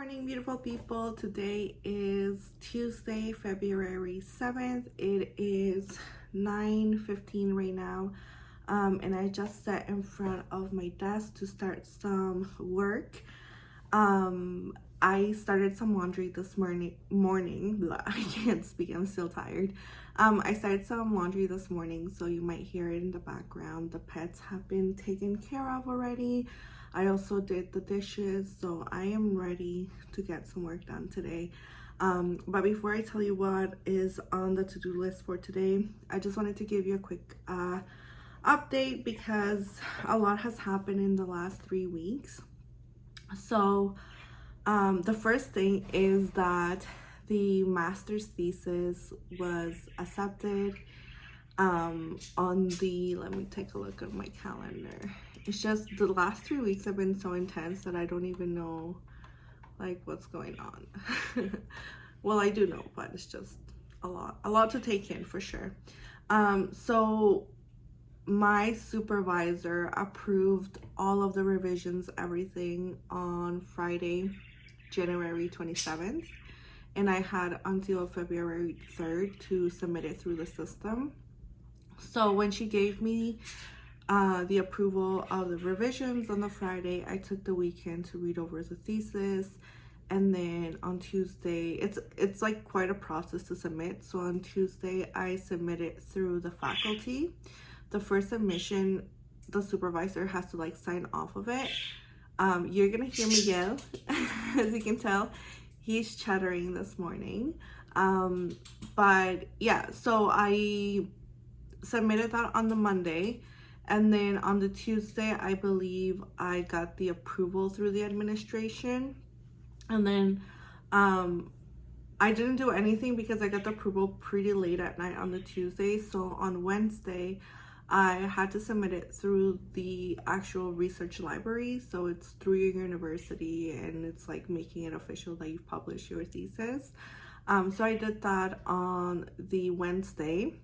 Morning, beautiful people. Today is Tuesday, February 7th. It is 9:15 right now. And I just sat in front of my desk to start some work. I started some laundry this morning. I can't speak, I'm still tired. I started some laundry this morning, so you might hear it in the background. The pets have been taken care of already. I also did the dishes, so I am ready to get some work done today. But before I tell you what is on the to-do list for today, I just wanted to give you a quick update because a lot has happened in the last 3 weeks. So the first thing is that the master's thesis was accepted on the, let me take a look at my calendar. It's just the last 3 weeks have been so intense that I don't even know like what's going on. Well, I do know, but it's just a lot to take in for sure. So my supervisor approved all of the revisions, everything, on Friday, January 27th, and I had until February 3rd to submit it through the system. So when she gave me the approval of the revisions on the Friday, I took the weekend to read over the thesis, and then on Tuesday, it's like quite a process to submit. So on Tuesday, I submitted through the faculty. The first submission, the supervisor has to like sign off of it. You're gonna hear me yell. As you can tell, he's chattering this morning. But yeah, so I submitted that on the Monday, and then on the Tuesday, I believe I got the approval through the administration. And then I didn't do anything because I got the approval pretty late at night on the Tuesday. So on Wednesday, I had to submit it through the actual research library. So it's through your university, and it's like making it official that you've published your thesis. So I did that on the Wednesday.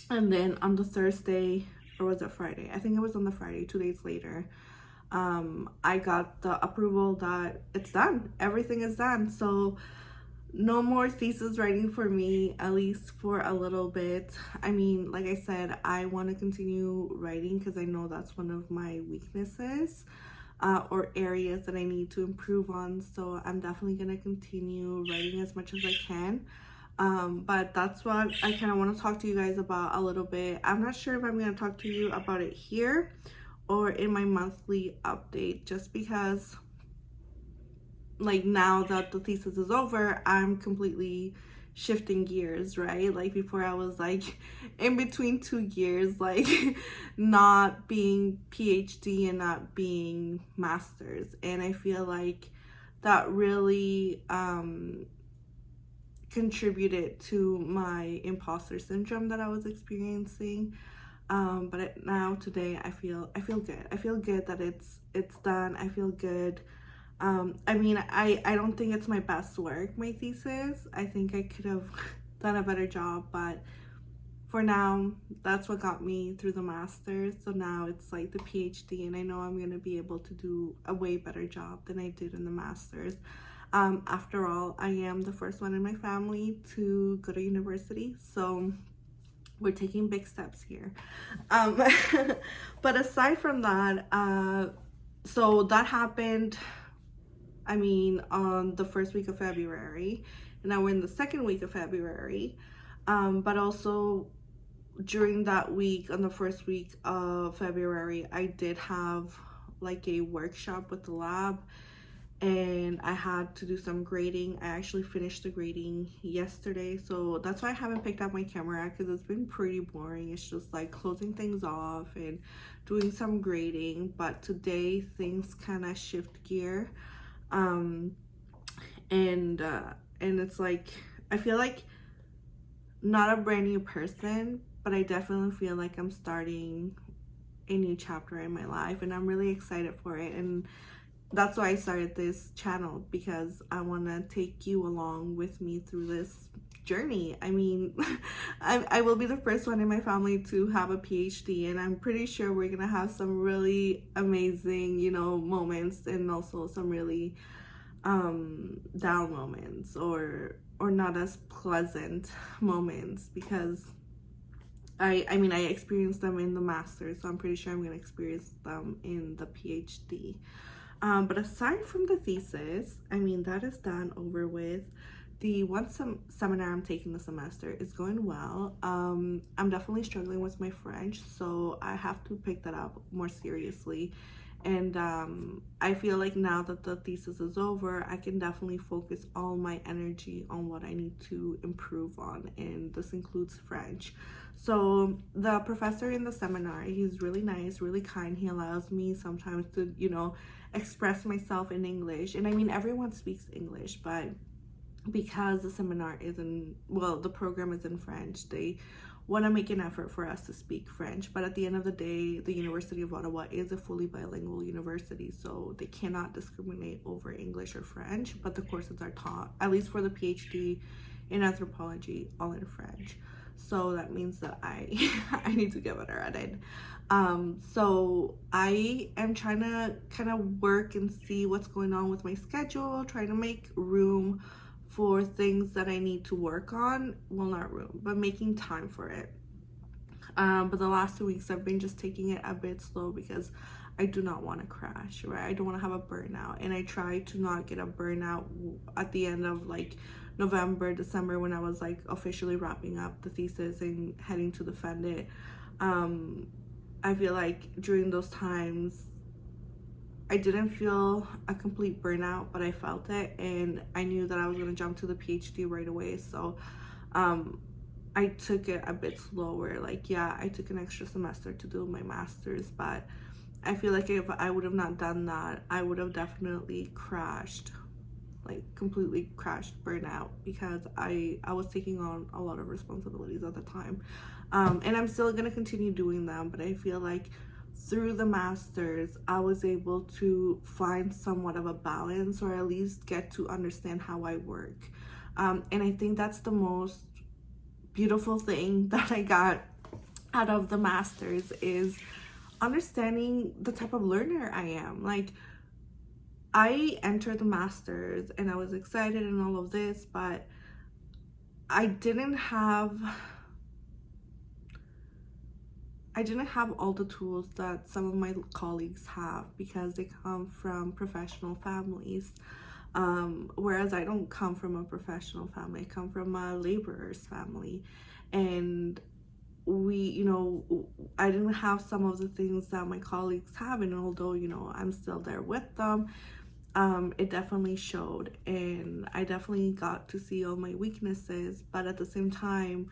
And then on the Thursday, or was it Friday? I think it was on the Friday, 2 days later, I got the approval that it's done. Everything is done. So no more thesis writing for me, at least for a little bit. I mean, like I said, I want to continue writing because I know that's one of my weaknesses or areas that I need to improve on. So I'm definitely going to continue writing as much as I can. But that's what I kind of want to talk to you guys about a little bit. I'm not sure if I'm going to talk to you about it here or in my monthly update, just because like now that the thesis is over, I'm completely shifting gears, right? Like before I was like in between 2 gears, like not being PhD and not being master's. And I feel like that really contributed to my imposter syndrome that I was experiencing. But now today I feel good. I feel good that it's done. I feel good. I mean, I don't think it's my best work, my thesis. I think I could have done a better job, but for now, that's what got me through the master's. So now it's like the PhD, and I know I'm gonna be able to do a way better job than I did in the master's. After all, I am the first one in my family to go to university, so we're taking big steps here. But aside from that, so that happened, I mean, on the first week of February, and now we're in the second week of February. But also during that week, on the first week of February, I did have like a workshop with the lab, and I had to do some grading. I actually finished the grading yesterday, so that's why I haven't picked up my camera, because it's been pretty boring. It's just like closing things off and doing some grading. But today things kind of shift gear, and it's like I feel like not a brand new person, but I definitely feel like I'm starting a new chapter in my life, and I'm really excited for it. And that's why I started this channel, because I want to take you along with me through this journey. I mean, I will be the first one in my family to have a PhD, and I'm pretty sure we're gonna have some really amazing, moments, and also some really down moments or not as pleasant moments, because I mean I experienced them in the master's, so I'm pretty sure I'm gonna experience them in the PhD. But aside from the thesis, I mean, that is done, over with. The one seminar I'm taking this semester is going well. I'm definitely struggling with my French, so I have to pick that up more seriously. And I feel like now that the thesis is over, I can definitely focus all my energy on what I need to improve on, and this includes French. So the professor in the seminar, he's really nice, really kind. He allows me sometimes to, express myself in English. And I mean, everyone speaks English, but because the seminar is the program is in French, they want to make an effort for us to speak French. But at the end of the day, the University of Ottawa is a fully bilingual university, so they cannot discriminate over English or French, but the courses are taught, at least for the PhD in anthropology, all in French. So that means that I I need to get better at it. So I am trying to kind of work and see what's going on with my schedule, trying to make room for things that I need to work on. Well, not room, but making time for it. But the last 2 weeks I've been just taking it a bit slow because I do not want to crash, right? I don't want to have a burnout, and I try to not get a burnout at the end of like November, December, when I was like officially wrapping up the thesis and heading to defend it. I feel like during those times I didn't feel a complete burnout, but I felt it, and I knew that I was going to jump to the PhD right away. So I took it a bit slower. Like, yeah, I took an extra semester to do my master's, but I feel like if I would have not done that, I would have definitely crashed, like completely crashed, burnout, because I was taking on a lot of responsibilities at the time. And I'm still going to continue doing them, but I feel like through the master's, I was able to find somewhat of a balance, or at least get to understand how I work. And I think that's the most beautiful thing that I got out of the master's, is understanding the type of learner I am. Like, I entered the master's and I was excited and all of this, but I didn't have all the tools that some of my colleagues have, because they come from professional families. Whereas I don't come from a professional family. I come from a laborer's family. And I didn't have some of the things that my colleagues have. And although, I'm still there with them, it definitely showed. And I definitely got to see all my weaknesses. But at the same time,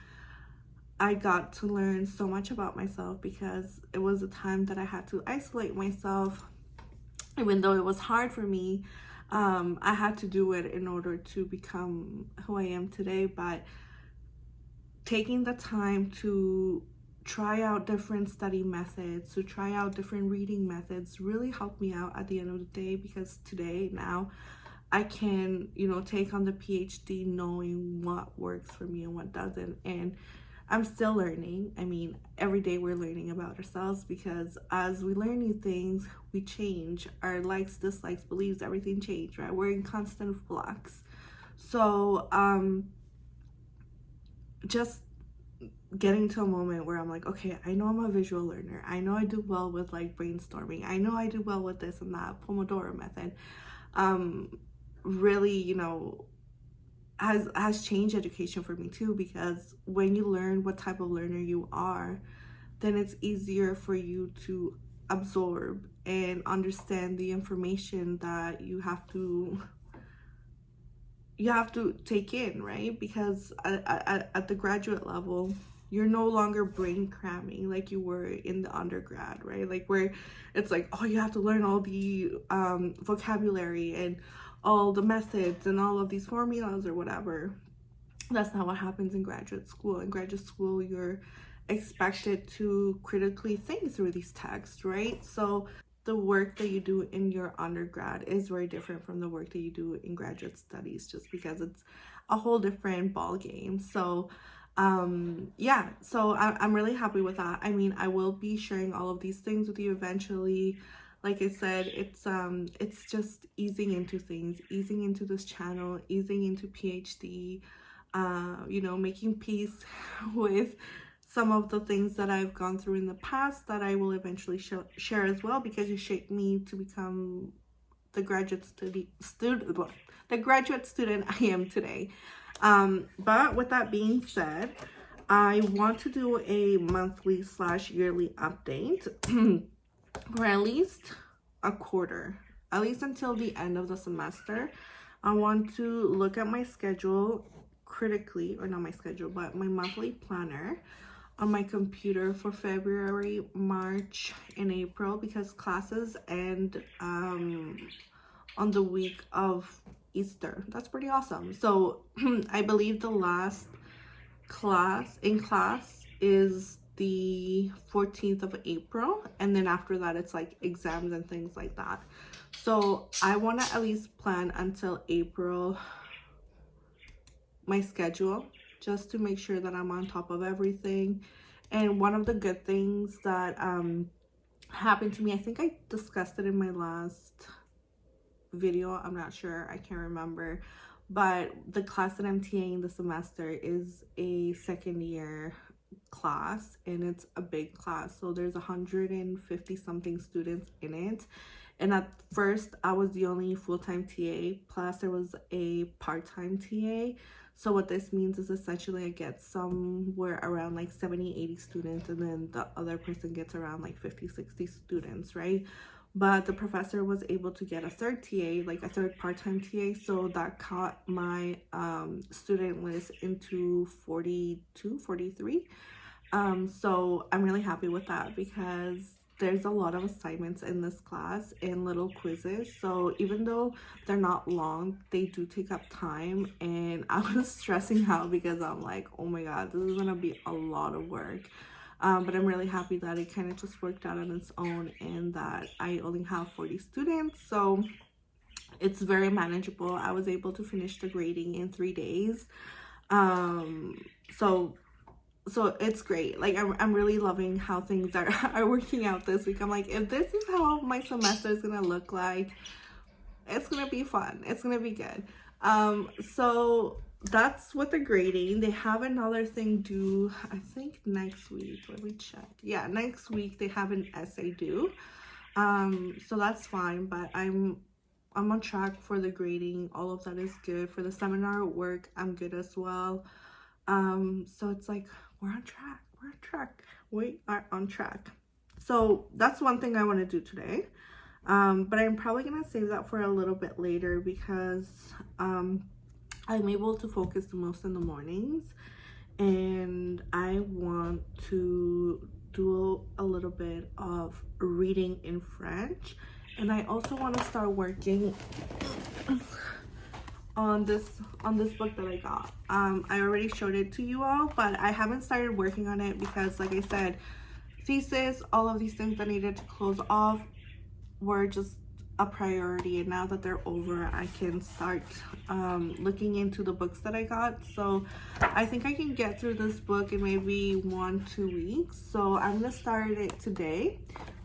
I got to learn so much about myself, because it was a time that I had to isolate myself. Even though it was hard for me, I had to do it in order to become who I am today. But taking the time to try out different study methods, to try out different reading methods, really helped me out at the end of the day, because today, now, I can, take on the PhD knowing what works for me and what doesn't. And I'm still learning. I mean, every day we're learning about ourselves, because as we learn new things, we change. Our likes, dislikes, beliefs, everything change, right? We're in constant flux. So just getting to a moment where I'm like, okay, I know I'm a visual learner. I know I do well with like brainstorming. I know I do well with this and that, Pomodoro method. Really, has changed education for me too, because when you learn what type of learner you are, then it's easier for you to absorb and understand the information that you have to take in, right? Because at the graduate level, you're no longer brain cramming like you were in the undergrad, right? Like, where it's like, oh, you have to learn all the vocabulary and all the methods and all of these formulas or whatever. That's not what happens in graduate school. In graduate school, you're expected to critically think through these texts, right? So the work that you do in your undergrad is very different from the work that you do in graduate studies, just because it's a whole different ball game. So yeah, so I'm really happy with that. I mean, I will be sharing all of these things with you eventually. Like I said, it's just easing into things, easing into this channel, easing into PhD, you know, making peace with some of the things that I've gone through in the past that I will eventually share as well, because it shaped me to become the graduate student I am today. But with that being said, I want to do a monthly / yearly update or at least a quarter, at least until the end of the semester. I want to look at my schedule critically, or not my schedule, but my monthly planner on my computer for February, March, and April, because classes end on the week of Easter. That's pretty awesome. So I believe the last class is the 14th of April, and then after that it's like exams and things like that. So I want to at least plan until April my schedule, just to make sure that I'm on top of everything. And one of the good things that happened to me, I think I discussed it in my last video, I'm not sure, I can't remember, but the class that I'm TAing the semester is a second year class, and it's a big class, so there's 150 something students in it. And at first I was the only full-time TA, plus there was a part-time TA. So what this means is essentially I get somewhere around like 70-80 students, and then the other person gets around like 50-60 students, right? But the professor was able to get a third TA, like a third part-time TA, so that cut my student list into 42, 43. So I'm really happy with that, because there's a lot of assignments in this class and little quizzes. So even though they're not long, they do take up time, and I was stressing out because I'm like, oh my god, this is gonna be a lot of work. But I'm really happy that it kind of just worked out on its own, and that I only have 40 students, so it's very manageable. I was able to finish the grading in 3 days. So it's great. Like I'm really loving how things are working out this week. I'm like, if this is how my semester is gonna look like, it's gonna be fun, it's gonna be good. So that's with the grading. They have another thing due, I think next week. Let me check. Yeah, next week they have an essay due. So that's fine, but I'm on track for the grading. All of that is good. For the seminar work, I'm good as well. So it's like we're on track. We are on track. So that's one thing I want to do today. But I'm probably gonna save that for a little bit later, because I'm able to focus the most in the mornings, and I want to do a little bit of reading in French, and I also want to start working on this book that I got. I already showed it to you all, but I haven't started working on it because, like I said, thesis, all of these things that needed to close off were just a priority, and now that they're over, I can start looking into the books that I got. So I think I can get through this book in maybe 1-2 weeks. So I'm gonna start it today.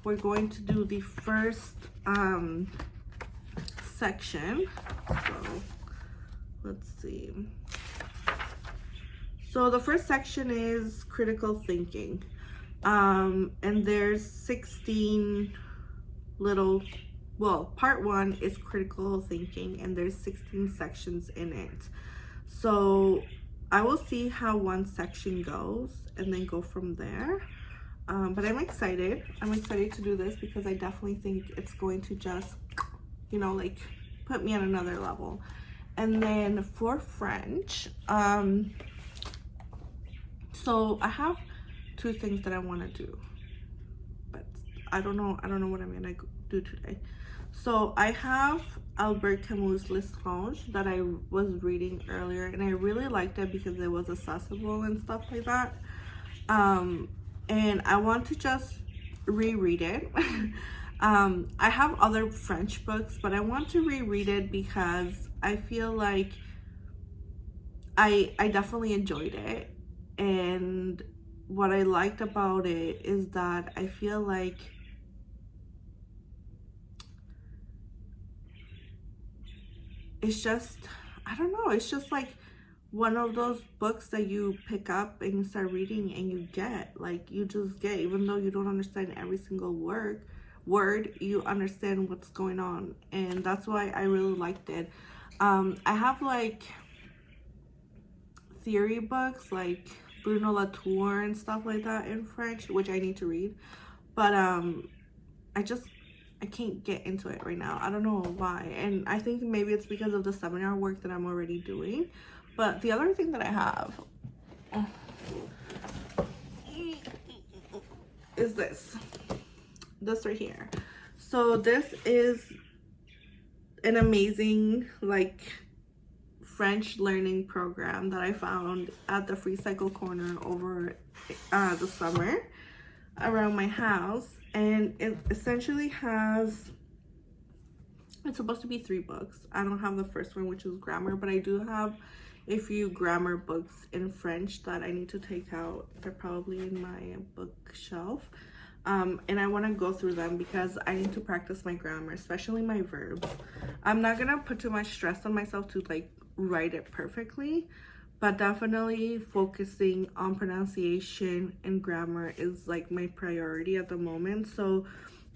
We're going to do the first section. So let's see. So the first section is critical thinking, and there's 16 little, well, part 1 is critical thinking, and there's 16 sections in it. So I will see how one section goes and then go from there. But I'm excited to do this, because I definitely think it's going to just, you know, like put me at another level. And then for French, so I have 2 things that I want to do, but I don't know what I'm gonna do today. So I have Albert Camus' L'Estrange that I was reading earlier, and I really liked it because it was accessible and stuff like that. And I want to just reread it. I have other French books, but I want to reread it because I feel like I definitely enjoyed it. And what I liked about it is that I feel like it's just, I don't know, it's just like one of those books that you pick up and you start reading and you get, like, you just get, even though you don't understand every single word, you understand what's going on. And that's why I really liked it. I have like theory books like Bruno Latour and stuff like that in French, which I need to read, but I can't get into it right now. I don't know why. And I think maybe it's because of the seminar work that I'm already doing. But the other thing that I have is this right here. So this is an amazing like French learning program that I found at the Free Cycle Corner over the summer around my house. And it essentially has, it's supposed to be 3 books. I don't have the first one, which is grammar, but I do have a few grammar books in French that I need to take out. They're probably in my bookshelf. And I want to go through them because I need to practice my grammar, especially my verbs. I'm not gonna put too much stress on myself to like write it perfectly, but definitely focusing on pronunciation and grammar is like my priority at the moment. So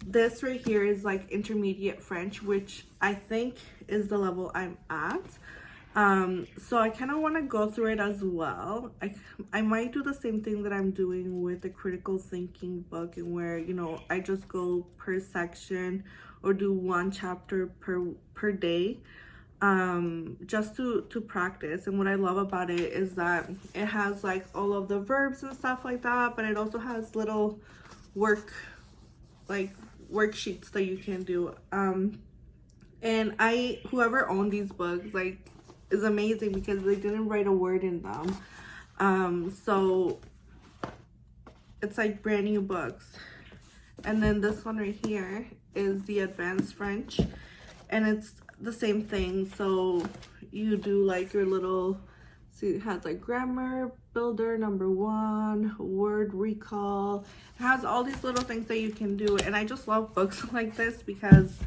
this right here is like intermediate French, which I think is the level I'm at. So I kind of want to go through it as well. I might do the same thing that I'm doing with the critical thinking book, and where, you know, I just go per section or do 1 chapter per day, just to practice. And what I love about it is that it has like all of the verbs and stuff like that, but it also has little worksheets that you can do. And whoever owned these books like is amazing because they didn't write a word in them. So it's like brand new books. And then this one right here is the advanced French, and it's the same thing. So you do like your little, see, it has like grammar builder number 1, word recall. It has all these little things that you can do. And I just love books like this because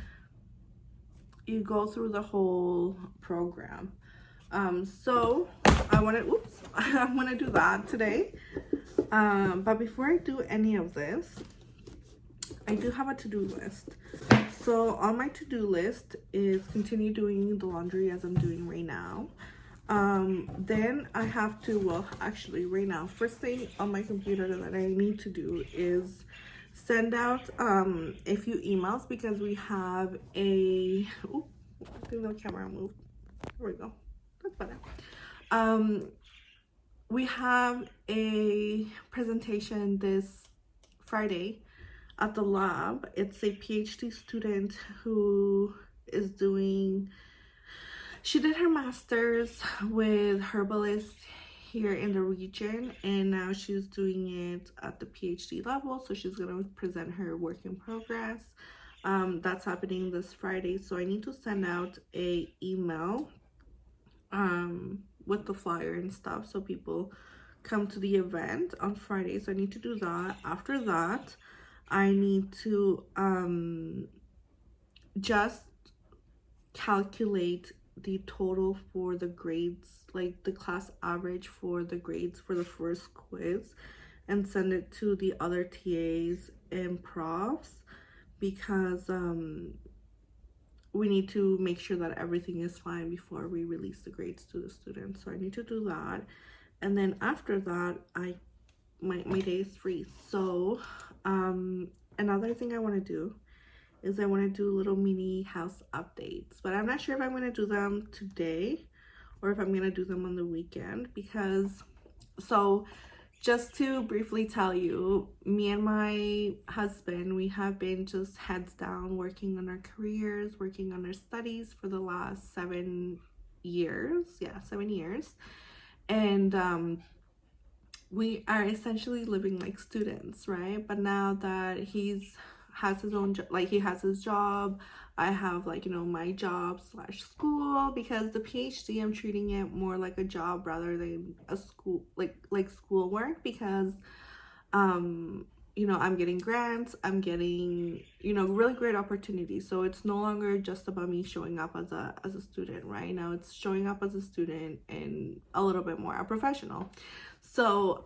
you go through the whole program. So I want to, I'm going to do that today. But before I do any of this, I do have a to-do list. So on my to-do list is continue doing the laundry as I'm doing right now. Then I have to, well, actually right now, first thing on my computer that I need to do is send out a few emails, because we have a, I think the camera moved. There we go. That's better. We have a presentation this Friday at the lab. It's a PhD student who is doing, she did her master's with herbalists here in the region, and now she's doing it at the PhD level. So she's gonna present her work in progress. That's happening this Friday. So I need to send out a email with the flyer and stuff so people come to the event on Friday. So I need to do that. After that, I need to just calculate the total for the grades, like the class average for the grades for the first quiz, and send it to the other TAs and profs, because we need to make sure that everything is fine before we release the grades to the students. So I need to do that. And then after that, my day is free. So another thing I want to do is I want to do little mini house updates, but I'm not sure if I'm going to do them today or if I'm going to do them on the weekend, because, so just to briefly tell you, me and my husband, we have been just heads down working on our careers, working on our studies for the last 7 years. Yeah, 7 years. And we are essentially living like students, right? But now that has his own job, like he has his job, I have, like, you know, my job / school, because the PhD, I'm treating it more like a job rather than a school, like schoolwork, because you know, I'm getting grants, I'm getting, you know, really great opportunities. So it's no longer just about me showing up as a student, right? Now it's showing up as a student and a little bit more a professional. So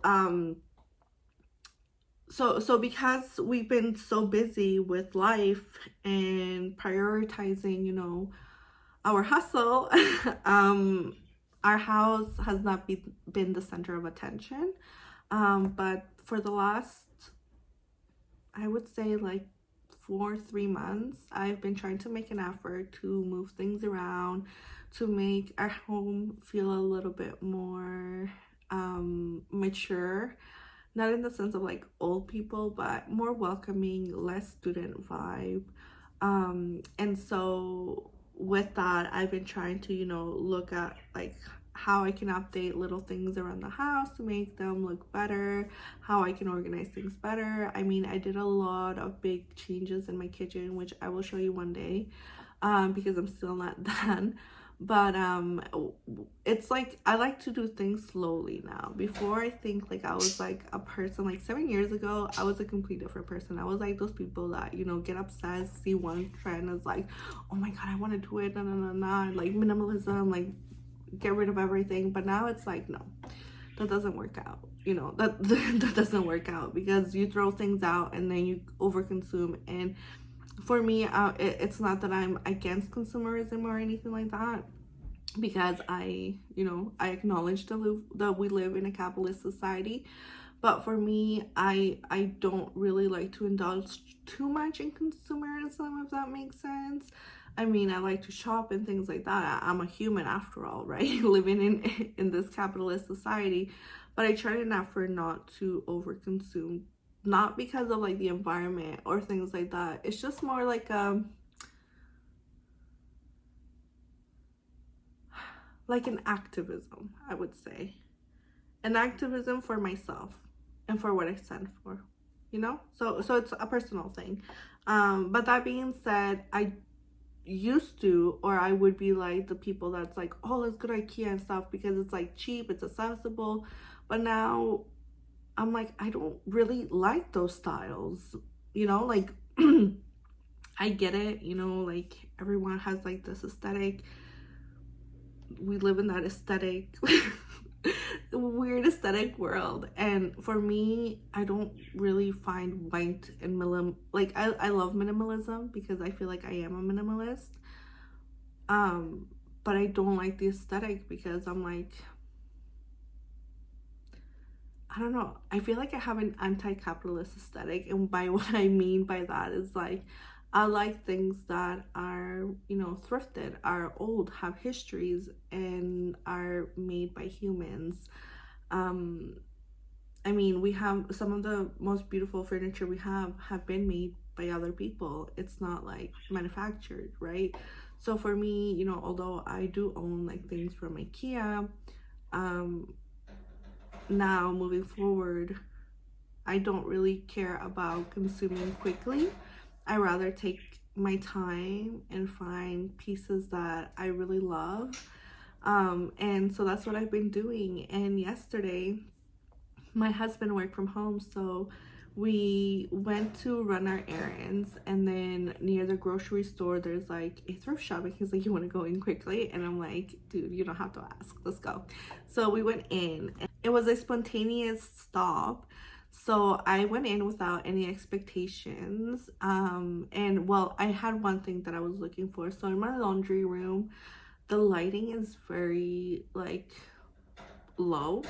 so because we've been so busy with life and prioritizing, you know, our hustle, our house has not been the center of attention. But for the last, I would say like 3 months, I've been trying to make an effort to move things around, to make our home feel a little bit more mature, not in the sense of like old people, but more welcoming, less student vibe. And so with that, I've been trying to, you know, look at like how I can update little things around the house to make them look better, how I can organize things better. I mean, I did a lot of big changes in my kitchen, which I will show you one day, because I'm still not done. But it's like I like to do things slowly now. Before, I think like I was like a person, like 7 years ago, I was a complete different person. I was like those people that, you know, get obsessed, see one trend as like, oh my god, I want to do it, like minimalism, like get rid of everything. But now it's like, no, that doesn't work out. You know, that doesn't work out, because you throw things out and then you overconsume. And for me, it's not that I'm against consumerism or anything like that, because I, you know, I acknowledge that we live in a capitalist society. But for me, I don't really like to indulge too much in consumerism, if that makes sense. I mean, I like to shop and things like that. I'm a human after all, right? Living in this capitalist society. But I try enough for not to overconsume, not because of like the environment or things like that. It's just more like an activism, I would say. An activism for myself and for what I stand for, you know? So it's a personal thing. But that being said, I used to, or I would be like the people that's like, oh, let's go to IKEA and stuff because it's like cheap, it's accessible. But now I'm like, I don't really like those styles, you know, like I get it, you know, like everyone has like this aesthetic. We live in that aesthetic weird aesthetic world, and for me, I don't really find white and like I love minimalism because I feel like I am a minimalist, but I don't like the aesthetic because I'm like, I don't know, I feel like I have an anti-capitalist aesthetic. And by what I mean by that is like, I like things that are, you know, thrifted, are old, have histories, and are made by humans. I mean, we have some of the most beautiful furniture we have been made by other people. It's not like manufactured, right? So for me, you know, although I do own like things from IKEA, now moving forward, I don't really care about consuming quickly. I rather take my time and find pieces that I really love. And so that's what I've been doing. And yesterday, my husband worked from home, so we went to run our errands, and then near the grocery store there's like a thrift shop, and he's like, you want to go in quickly? And I'm like, dude, you don't have to ask, let's go. So we went in. It was a spontaneous stop, so I went in without any expectations. And well, I had one thing that I was looking for. So in my laundry room, the lighting is very like low,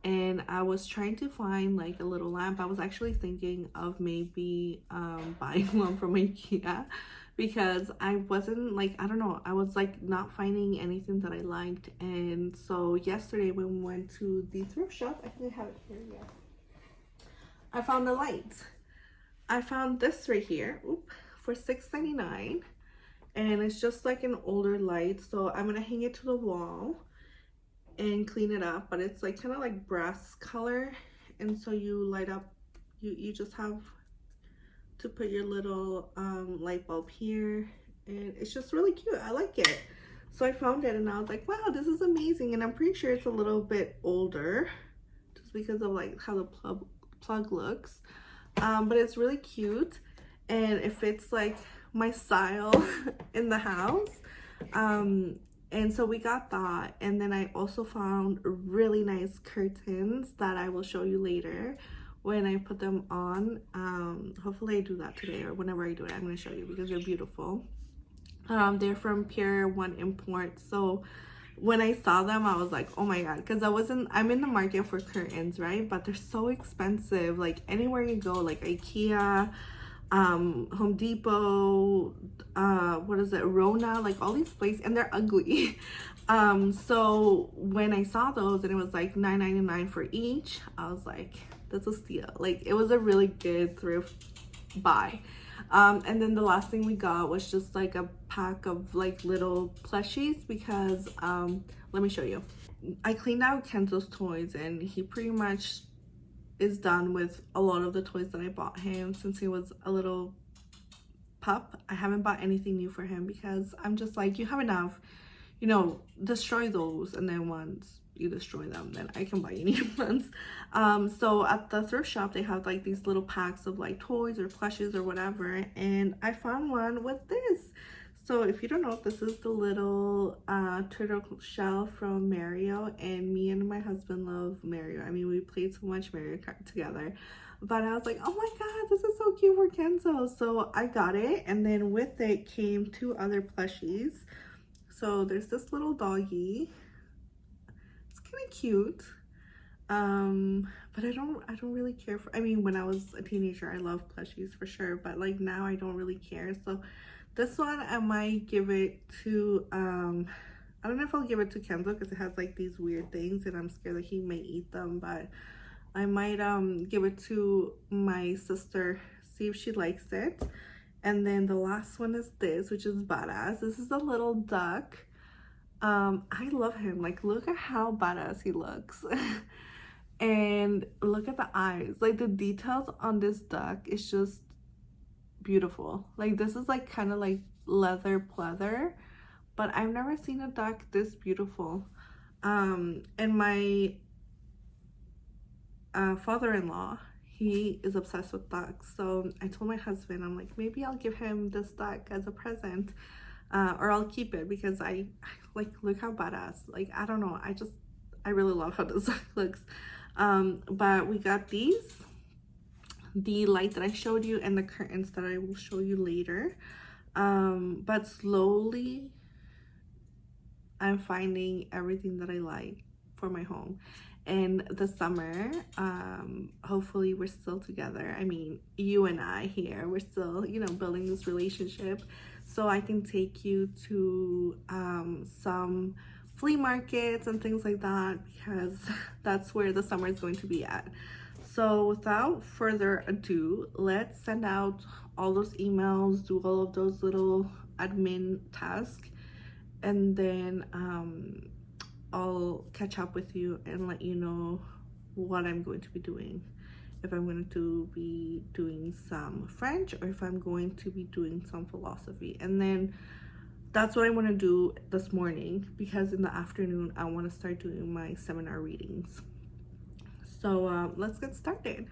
and I was trying to find like a little lamp. I was actually thinking of maybe buying one from IKEA, because I wasn't like, I don't know, I was like not finding anything that I liked. And so yesterday when we went to the thrift shop, I think I have it here, yeah, I found the lights. I found this right here, for $6.99, and it's just like an older light. So I'm gonna hang it to the wall and clean it up, but it's like kind of like brass color, and so you light up, you just have to put your little light bulb here, and it's just really cute. I like it. So I found it and I was like, wow, this is amazing. And I'm pretty sure it's a little bit older just because of like how the plug looks, but it's really cute and it fits like my style in the house. And so we got that, and then I also found really nice curtains that I will show you later when I put them on. Hopefully I do that today, or whenever I do it I'm going to show you because they're beautiful. They're from Pier 1 Import. So when I saw them I was like, oh my god, because I'm in the market for curtains, right? But they're so expensive, like anywhere you go, like IKEA, Home Depot, what is it, Rona, like all these places, and they're ugly. So when I saw those and it was like $9.99 for each, I was like, that's a steal. Like it was a really good thrift buy. And then the last thing we got was just like a pack of like little plushies because let me show you. I cleaned out Kenzo's toys and he pretty much is done with a lot of the toys that I bought him since he was a little pup. I haven't bought anything new for him because I'm just like, you have enough, you know, destroy those, and then once you destroy them then I can buy you new ones. So at the thrift shop they have like these little packs of like toys or plushes or whatever, and I found one with this. So if you don't know, this is the little turtle shell from Mario, and me and my husband love Mario. I mean, we played so much Mario Kart together, but I was like, oh my god, this is so cute for Kenzo. So I got it, and then with it came two other plushies. So there's this little doggy. It's kind of cute, but I don't really care for, I mean, when I was a teenager I loved plushies for sure, but like now I don't really care. So this one I might give it to I don't know if I'll give it to Kenzo because it has like these weird things and I'm scared that he may eat them, but I might give it to my sister, see if she likes it. And then the last one is this, which is badass. This is a little duck. I love him. Like, look at how badass he looks. And look at the eyes. Like, the details on this duck is just beautiful. Like, this is like kind of like leather pleather, but I've never seen a duck this beautiful. And my father-in-law, he is obsessed with ducks. So I told my husband, I'm like, maybe I'll give him this duck as a present, or I'll keep it because I like, look how badass. Like, I don't know, I really love how this duck looks. But we got these, the light that I showed you and the curtains that I will show you later. But slowly I'm finding everything that I like for my home. And the summer, hopefully we're still together. I mean, you and I here, we're still, you know, building this relationship, so I can take you to some flea markets and things like that, because that's where the summer is going to be at. So without further ado, let's send out all those emails, do all of those little admin tasks, and then I'll catch up with you and let you know what I'm going to be doing. If I'm going to be doing some French or if I'm going to be doing some philosophy. And then that's what I want to do this morning, because in the afternoon I want to start doing my seminar readings. So let's get started.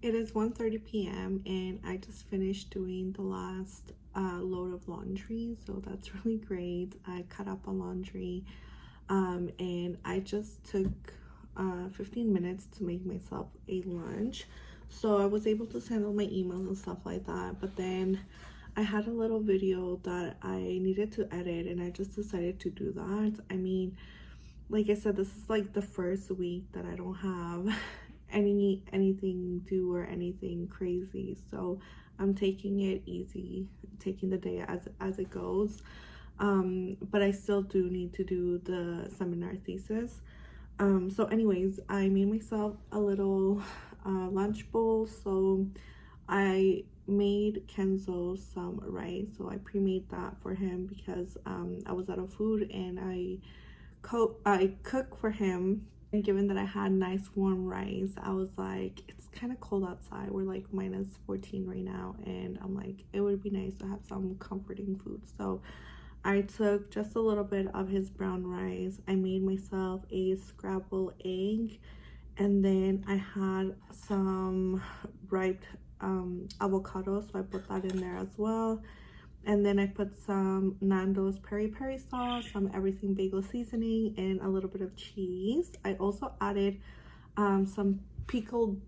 It is 1:30 p.m. and I just finished doing the last load of laundry, so that's really great. I cut up on laundry, and I just took 15 minutes to make myself a lunch, so I was able to send all my emails and stuff like that. But then I had a little video that I needed to edit, and I just decided to do that. I mean, like I said, this is like the first week that I don't have anything due or anything crazy, so I'm taking it easy, taking the day as it goes. But I still do need to do the seminar thesis. So anyways, I made myself a little lunch bowl. So I made Kenzo some rice, so I pre-made that for him because I was out of food, and I cook for him. And given that I had nice warm rice, I was like, it's kind of cold outside, we're like -14 right now, and I'm like, it would be nice to have some comforting food. So I took just a little bit of his brown rice. I made myself a scrambled egg, And then I had some ripe avocado, so I put that in there as well. And then I put some Nando's peri peri sauce, some everything bagel seasoning, and a little bit of cheese. I also added some pickled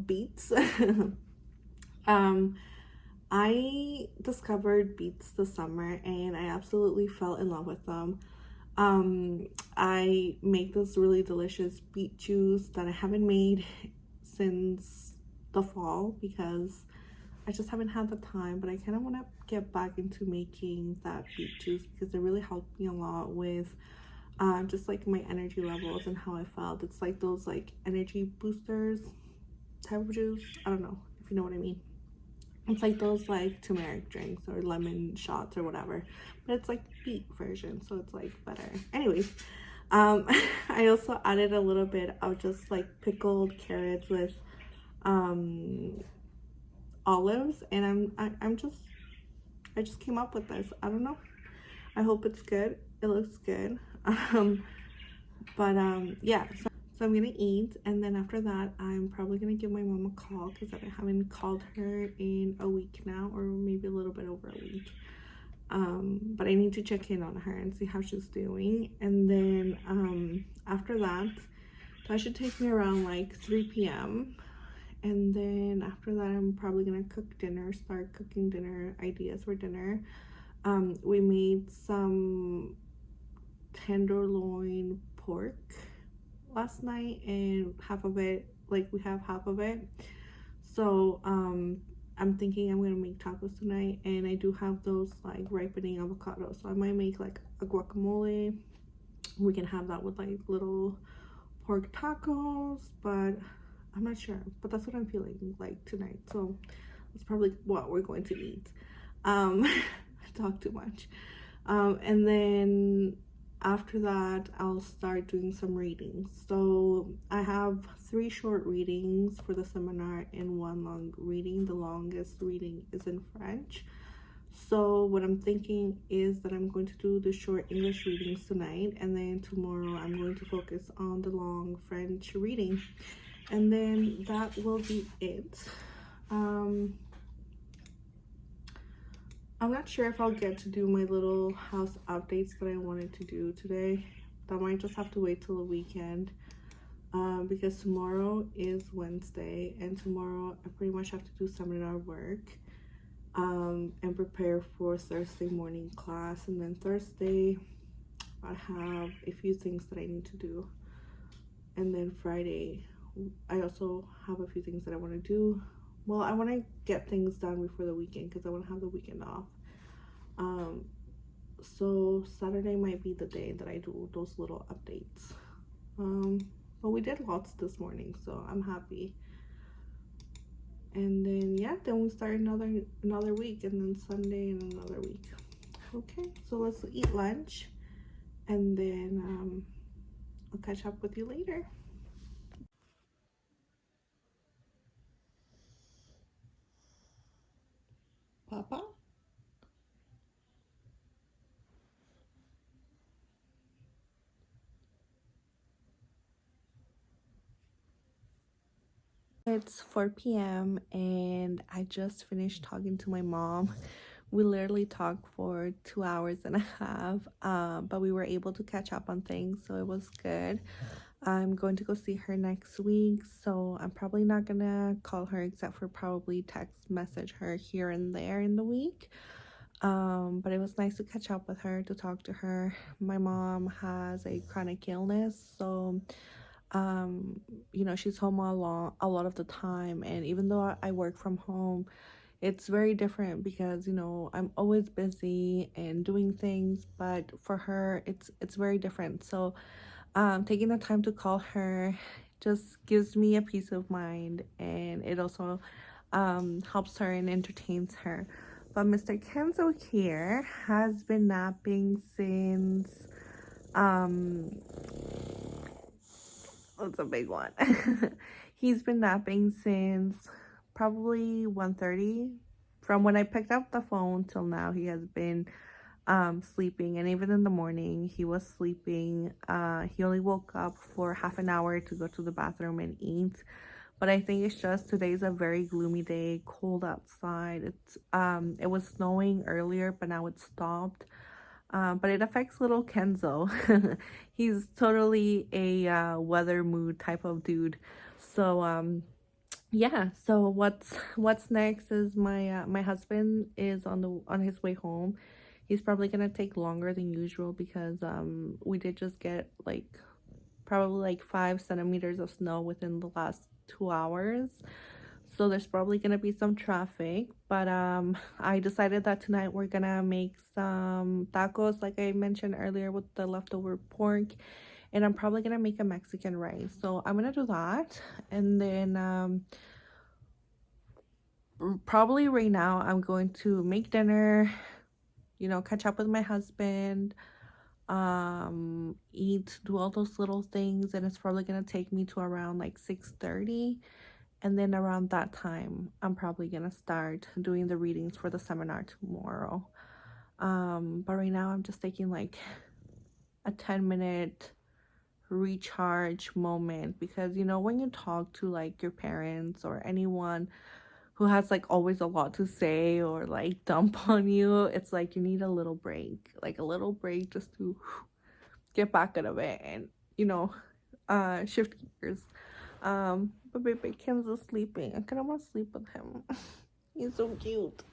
beets. um, I discovered beets this summer and I absolutely fell in love with them. Um, I make this really delicious beet juice that I haven't made since the fall because I just haven't had the time, but I kind of want to get back into making that beet juice because it really helped me a lot with just like my energy levels and how I felt. It's like those like energy boosters type of juice. I don't know if you know what I mean. It's like those like turmeric drinks or lemon shots or whatever, but it's like beet version, so it's like better. Anyways, I also added a little bit of just like pickled carrots with um olives, and I just came up with this. I don't know. I hope it's good. It looks good. But yeah. So I'm gonna eat, and then after that, I'm probably gonna give my mom a call because I haven't called her in a week now, or maybe a little bit over a week. But I need to check in on her and see how she's doing. And then after that should take me around like 3 p.m. And then after that, I'm probably gonna cook dinner, start cooking dinner ideas for dinner. We made some tenderloin pork last night, and half of it, like we have half of it. So I'm thinking I'm gonna make tacos tonight, and I do have those like ripening avocados, so I might make like a guacamole. We can have that with like little pork tacos, but I'm not sure. But that's what I'm feeling like tonight, so that's probably what we're going to eat. I talk too much. And then after that, I'll start doing some readings. So I have 3 short readings for the seminar and 1 long reading. The longest reading is in French. So what I'm thinking is that I'm going to do the short English readings tonight, and then tomorrow I'm going to focus on the long French reading. And then that will be it. I'm not sure if I'll get to do my little house updates that I wanted to do today. That might just have to wait till the weekend, because tomorrow is Wednesday, and tomorrow I pretty much have to do seminar work and prepare for Thursday morning class. And then Thursday I have a few things that I need to do, and then Friday I also have a few things that I want to do. Well, I want to get things done before the weekend because I want to have the weekend off. So Saturday might be the day that I do those little updates. But we did lots this morning, so I'm happy. And then yeah, then we start another week, and then Sunday and another week. Okay, so let's eat lunch, and then I'll catch up with you later. Papa? It's 4 p.m. and I just finished talking to my mom. We literally talked for 2 hours and a half, but we were able to catch up on things, so it was good. I'm going to go see her next week, so I'm probably not gonna call her except for probably text message her here and there in the week. But it was nice to catch up with her, to talk to her. My mom has a chronic illness, so you know, she's home a lot of the time, and even though I work from home, it's very different because, you know, I'm always busy and doing things, but for her it's very different. So taking the time to call her just gives me a peace of mind, and it also helps her and entertains her. But Mr. Kenzo here has been napping since it's a big one. He's been napping since probably 1:30. From when I picked up the phone till now, he has been sleeping, and even in the morning he was sleeping. He only woke up for half an hour to go to the bathroom and eat. But I think it's just today's a very gloomy day, cold outside. It was snowing earlier, but now it stopped. But it affects little Kenzo. He's totally a weather mood type of dude. So yeah, so what's next is my husband is on his way home. He's probably gonna take longer than usual because we did just get like probably like 5 centimeters of snow within the last 2 hours, so there's probably gonna be some traffic. But I decided that tonight we're gonna make some tacos like I mentioned earlier with the leftover pork, and I'm probably gonna make a Mexican rice, so I'm gonna do that. And then probably right now I'm going to make dinner, catch up with my husband, eat, do all those little things, and it's probably gonna take me to around like 6:30. And then around that time I'm probably gonna start doing the readings for the seminar tomorrow. But right now I'm just taking like a 10-minute recharge moment, because when you talk to like your parents or anyone who has like always a lot to say or like dump on you, it's like you need a little break, like a little break just to get back out of it and shift gears. But baby Ken's sleeping. I kind of want to sleep with him. He's so cute.